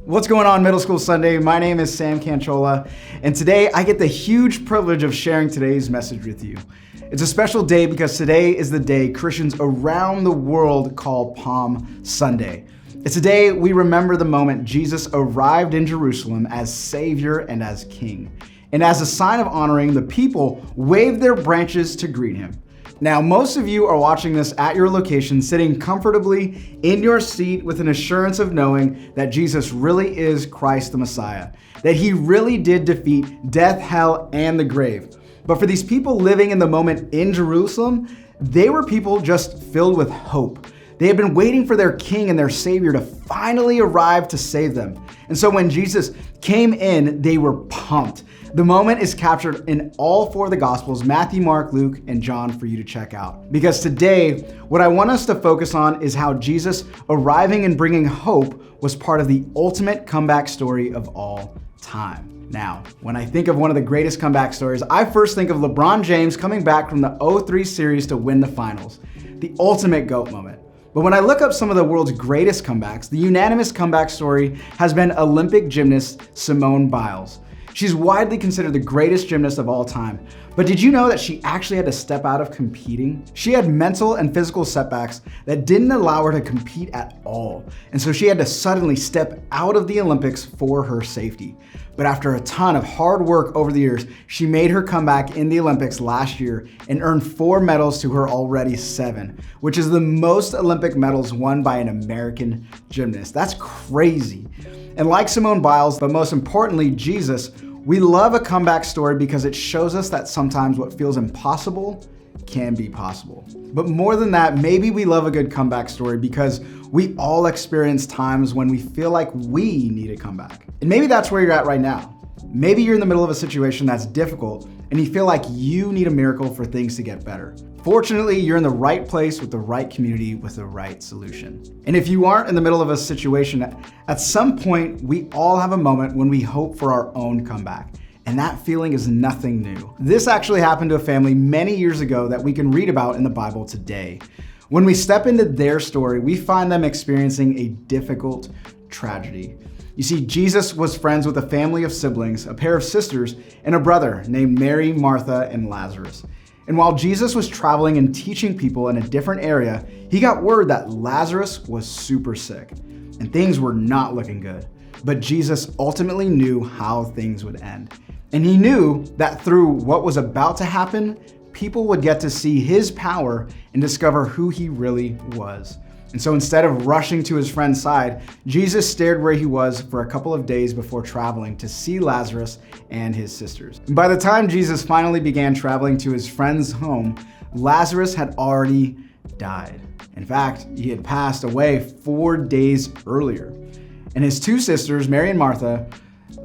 What's going on, Middle School Sunday? My name is Sam Canchola, and today I get the huge privilege of sharing today's message with you. It's a special day because today is the day Christians around the world call Palm Sunday. It's a day we remember the moment Jesus arrived in Jerusalem as Savior and as King. And as a sign of honoring, the people waved their branches to greet him. Now, most of you are watching this at your location, sitting comfortably in your seat with an assurance of knowing that Jesus really is Christ the Messiah, that he really did defeat death, hell, and the grave. But for these people living in the moment in Jerusalem, they were people just filled with hope. They had been waiting for their King and their Savior to finally arrive to save them. And so when Jesus came in, they were pumped. The moment is captured in all four of the Gospels, Matthew, Mark, Luke, and John, for you to check out. Because today, what I want us to focus on is how Jesus arriving and bringing hope was part of the ultimate comeback story of all time. Now, when I think of one of the greatest comeback stories, I first think of LeBron James coming back from the 2003 series to win the finals, the ultimate GOAT moment. But when I look up some of the world's greatest comebacks, the unanimous comeback story has been Olympic gymnast Simone Biles. She's widely considered the greatest gymnast of all time. But did you know that she actually had to step out of competing? She had mental and physical setbacks that didn't allow her to compete at all. And so she had to suddenly step out of the Olympics for her safety. But after a ton of hard work over the years, she made her comeback in the Olympics last year and earned 4 medals to her already 7, which is the most Olympic medals won by an American gymnast. That's crazy. And like Simone Biles, but most importantly, Jesus, we love a comeback story because it shows us that sometimes what feels impossible can be possible. But more than that, maybe we love a good comeback story because we all experience times when we feel like we need a comeback. And maybe that's where you're at right now. Maybe you're in the middle of a situation that's difficult and you feel like you need a miracle for things to get better. Fortunately, you're in the right place with the right community with the right solution. And if you aren't in the middle of a situation, at some point, we all have a moment when we hope for our own comeback. And that feeling is nothing new. This actually happened to a family many years ago that we can read about in the Bible today. When we step into their story, we find them experiencing a difficult tragedy. You see, Jesus was friends with a family of siblings, a pair of sisters, and a brother named Mary, Martha, and Lazarus. And while Jesus was traveling and teaching people in a different area, he got word that Lazarus was super sick, and things were not looking good. But Jesus ultimately knew how things would end. And he knew that through what was about to happen, people would get to see his power and discover who he really was. And so instead of rushing to his friend's side, Jesus stayed where he was for a couple of days before traveling to see Lazarus and his sisters. And by the time Jesus finally began traveling to his friend's home, Lazarus had already died. In fact, he had passed away 4 days earlier. And his 2 sisters, Mary and Martha,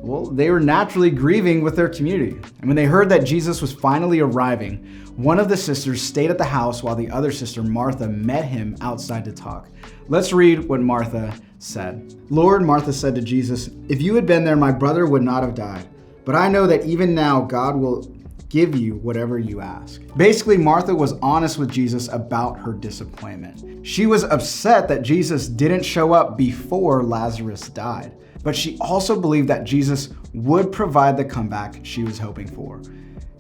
well, they were naturally grieving with their community. And when they heard that Jesus was finally arriving, one of the sisters stayed at the house while the other sister, Martha, met him outside to talk. Let's read what Martha said. "Lord," Martha said to Jesus, "if you had been there, my brother would not have died. But I know that even now God will give you whatever you ask." Basically, Martha was honest with Jesus about her disappointment. She was upset that Jesus didn't show up before Lazarus died. But she also believed that Jesus would provide the comeback she was hoping for.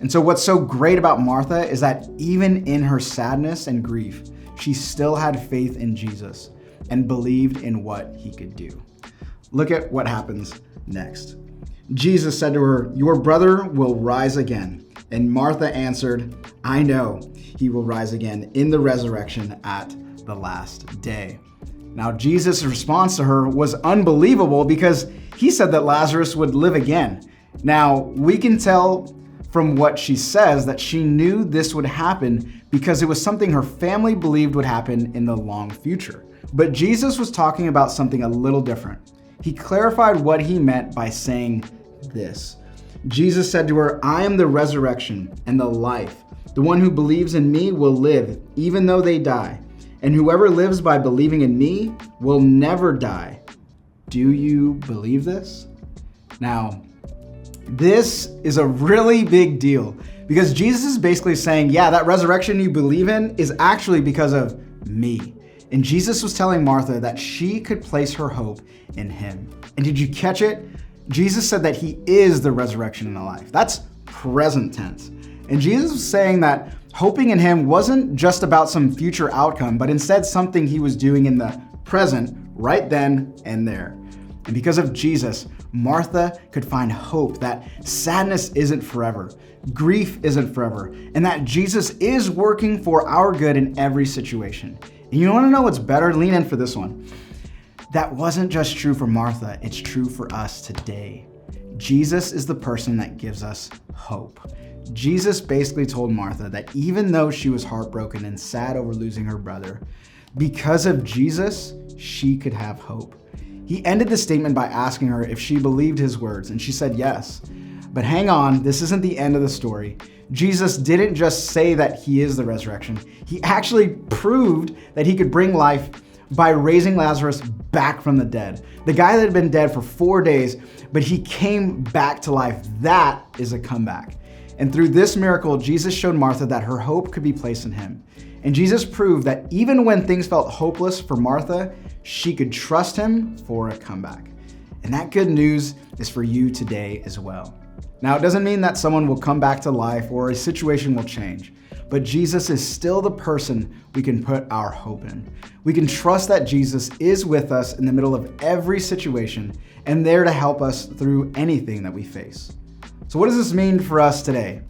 And so what's so great about Martha is that even in her sadness and grief, she still had faith in Jesus and believed in what he could do. Look at what happens next. Jesus said to her, "Your brother will rise again." And Martha answered, "I know he will rise again in the resurrection at the last day." Now, Jesus' response to her was unbelievable because he said that Lazarus would live again. Now, we can tell from what she says that she knew this would happen because it was something her family believed would happen in the long future. But Jesus was talking about something a little different. He clarified what he meant by saying this. Jesus said to her, "I am the resurrection and the life. The one who believes in me will live even though they die. And whoever lives by believing in me will never die. Do you believe this?" Now, this is a really big deal because Jesus is basically saying, yeah, that resurrection you believe in is actually because of me. And Jesus was telling Martha that she could place her hope in him. And did you catch it? Jesus said that he is the resurrection and the life. That's present tense. And Jesus was saying that hoping in him wasn't just about some future outcome, but instead something he was doing in the present, right then and there. And because of Jesus, Martha could find hope that sadness isn't forever, grief isn't forever, and that Jesus is working for our good in every situation. And you want to know what's better? Lean in for this one. That wasn't just true for Martha, it's true for us today. Jesus is the person that gives us hope. Jesus basically told Martha that even though she was heartbroken and sad over losing her brother, because of Jesus, she could have hope. He ended the statement by asking her if she believed his words, and she said yes. But hang on, this isn't the end of the story. Jesus didn't just say that he is the resurrection. He actually proved that he could bring life by raising Lazarus back from the dead. The guy that had been dead for 4 days, but he came back to life. That is a comeback. And through this miracle, Jesus showed Martha that her hope could be placed in him. And Jesus proved that even when things felt hopeless for Martha, she could trust him for a comeback. And that good news is for you today as well. Now, it doesn't mean that someone will come back to life or a situation will change, but Jesus is still the person we can put our hope in. We can trust that Jesus is with us in the middle of every situation and there to help us through anything that we face. So what does this mean for us today?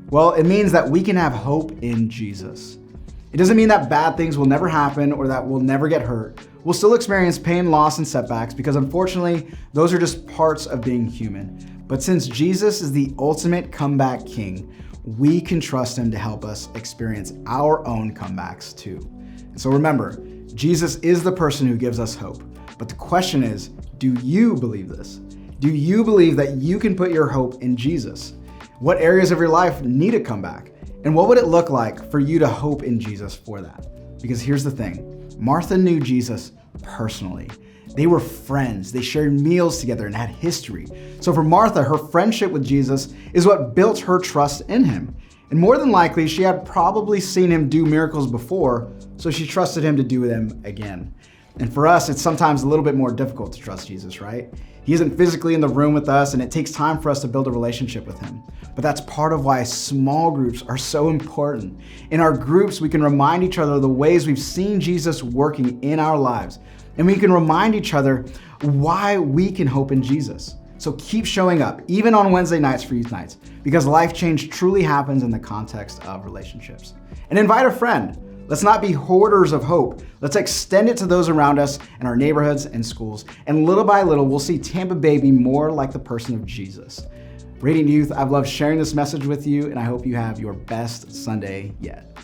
Well, it means that we can have hope in Jesus. It doesn't mean that bad things will never happen or that we'll never get hurt. We'll still experience pain, loss, and setbacks because unfortunately, those are just parts of being human. But since Jesus is the ultimate comeback king, we can trust him to help us experience our own comebacks too. And so remember, Jesus is the person who gives us hope. But the question is, do you believe this? Do you believe that you can put your hope in Jesus? What areas of your life need a comeback? And what would it look like for you to hope in Jesus for that? Because here's the thing, Martha knew Jesus personally. They were friends. They shared meals together and had history. So for Martha, her friendship with Jesus is what built her trust in him. And more than likely, she had probably seen him do miracles before, so she trusted him to do them again. And for us, it's sometimes a little bit more difficult to trust Jesus, right? He isn't physically in the room with us, and it takes time for us to build a relationship with him. But that's part of why small groups are so important. In our groups, we can remind each other of the ways we've seen Jesus working in our lives. And we can remind each other why we can hope in Jesus. So keep showing up, even on Wednesday nights for youth nights, because life change truly happens in the context of relationships. And invite a friend. Let's not be hoarders of hope. Let's extend it to those around us in our neighborhoods and schools. And little by little, we'll see Tampa Bay be more like the person of Jesus. Radiant Youth, I've loved sharing this message with you, and I hope you have your best Sunday yet.